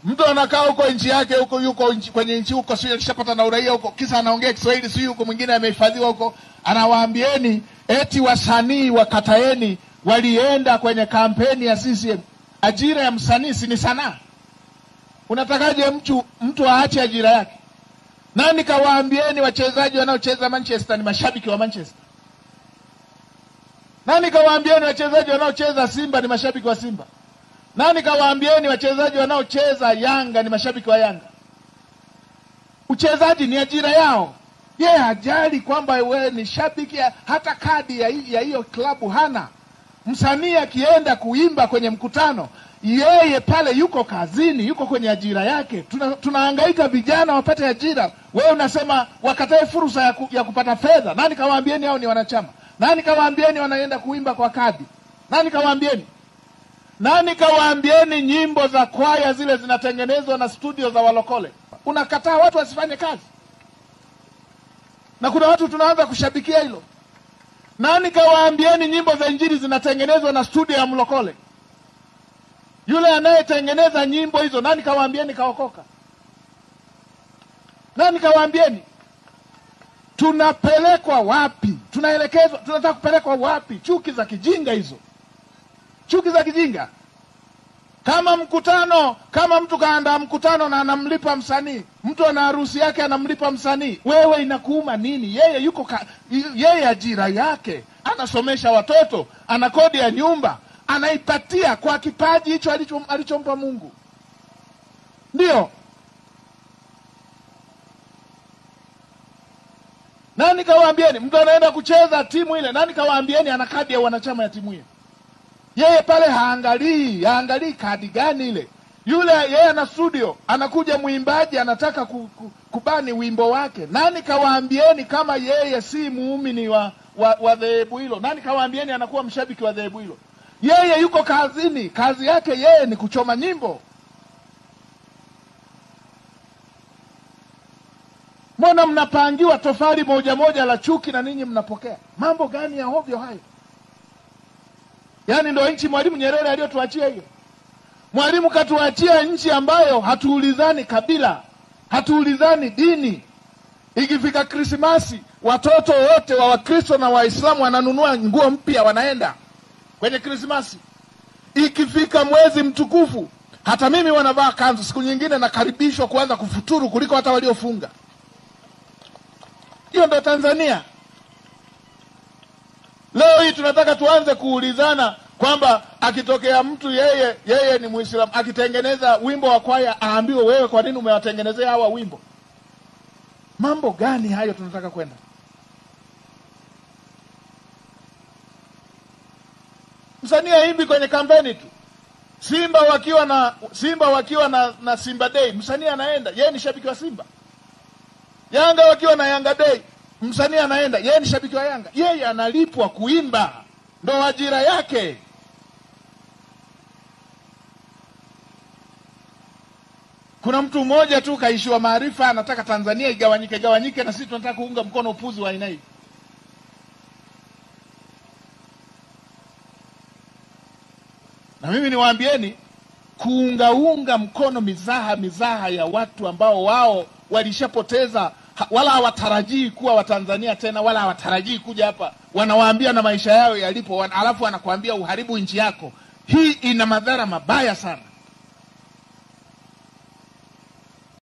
Mtu anakaa huko nchi yake huko yuko kwenye nchi huko sio alishapata na uraia huko kisa anaongea Kiswahili sio huko mwingine amehifadhiwa huko anawaambieni eti wasanii wa Kataeni walienda kwenye kampeni ya CCM. Ajira ya msanii si ni sanaa? Unatakaje mtu aache ajira yake? Nani kawaambieni wachezaji wanaocheza Manchester ni mashabiki wa Manchester? Nani kawaambieni wachezaji wanaocheza Simba ni mashabiki wa Simba? Nani kawaambieni wachezaji wanaocheza Yanga ni mashabiki wa Yanga? Uchezaji ni ajira yao. Yeye hajali kwamba wewe ni shabiki hata kadi ya hiyo klabu hana. Msanii akienda kuimba kwenye mkutano, yeye pale yuko kazini, yuko kwenye ajira yake. Tunahangaika vijana wapate ajira. Wewe unasema wakatae fursa ya kupata fedha. Nani kawaambieni hao ni wanachama? Nani kawaambieni wanaenda kuimba kwa kadi? Nani kawaambieni? Nani kawaambieni nyimbo za kwaya zile zinatengenezwa na studio za walokole? Unakataa watu wasifanye kazi. Na kuna watu tunaanza kushabikia hilo. Nani kawaambieni nyimbo za injili zinatengenezwa na studio ya mlokole? Yule anayetengeneza nyimbo hizo nani kawaambieni kaokoka? Nani kawaambieni? Tunapelekwa wapi? Tunaelekezwa, tunataka kupelekwa wapi? Chuki za kijinga hizo. Chuki za kijinga. Kama mtu kaandaa mkutano na anamlipa msanii, mtu ana harusi yake anamlipa msanii, wewe inakuuma nini? Yeye ajira yake, anasomesha watoto, ana kodi ya nyumba, anaipatia kwa kipaji hicho alichompa Mungu. Ndio. Nani kawaambieni mtu anaenda kucheza timu ile? Nani kawaambieni ana kadi ya wanachama ya timu ile? Yeye pale haangalii kadi gani ile. Yule yeye ana studio, anakuja muimbaji anataka kubani wimbo wake. Nani kawaambieni kama yeye si muumini wa dhehebu hilo? Nani kawaambieni anakuwa mshabiki wa dhehebu hilo? Yeye yuko kazini, kazi yake yeye ni kuchoma nyimbo. Mbona mnapangiwa tofali moja la chuki na ninyi mnapokea? Mambo gani ya hovyo hayo? Yaani ndio nchi Mwalimu Nyerere aliyotuachia hiyo. Mwalimu katuachia nchi ambayo hatuulizani kabila, hatuulizani dini. Ikifika Krismasi, watoto wote wa Wakristo na Waislamu wananunua nguo mpya wanaenda kwenye Krismasi. Ikifika mwezi mtukufu, hata mimi wanavaa kanzu, siku nyingine nakaribishwa kuanza kufuturu kuliko hata waliofunga. Hiyo ndio Tanzania. Leo hii tunataka tuanze kuulizana kwamba akitokea mtu yeye ni Muislamu akitengeneza wimbo wa kwaya aambiwe wewe kwa nini umewatengenezea hawa wimbo? Mambo gani hayo tunataka kwenda? Msanii haimbi kwenye kampeni tu. Simba wakiwa na Simba Day, msanii anaenda, yeye ni shabiki wa Simba. Yanga wakiwa na Yanga Day, msanii anaenda, yeye ni shabiki wa Yanga. Yeye analipwa kuimba, ndo ajira yake. Kuna mtu mmoja tu kaishiwa maarifa, anataka Tanzania igawanyike na sisi tunataka kuunga mkono upuzi wa aina hii. Na mimi niwaambieni, kuunga mkono mizaha ya watu ambao wao walishapoteza, wala hawatarajii kuwa Watanzania tena, wala hawatarajii kuja hapa. Wanawaambia na maisha yao yalipo, alafu anakuambia uharibu nchi yako. Hii ina madhara mabaya sana.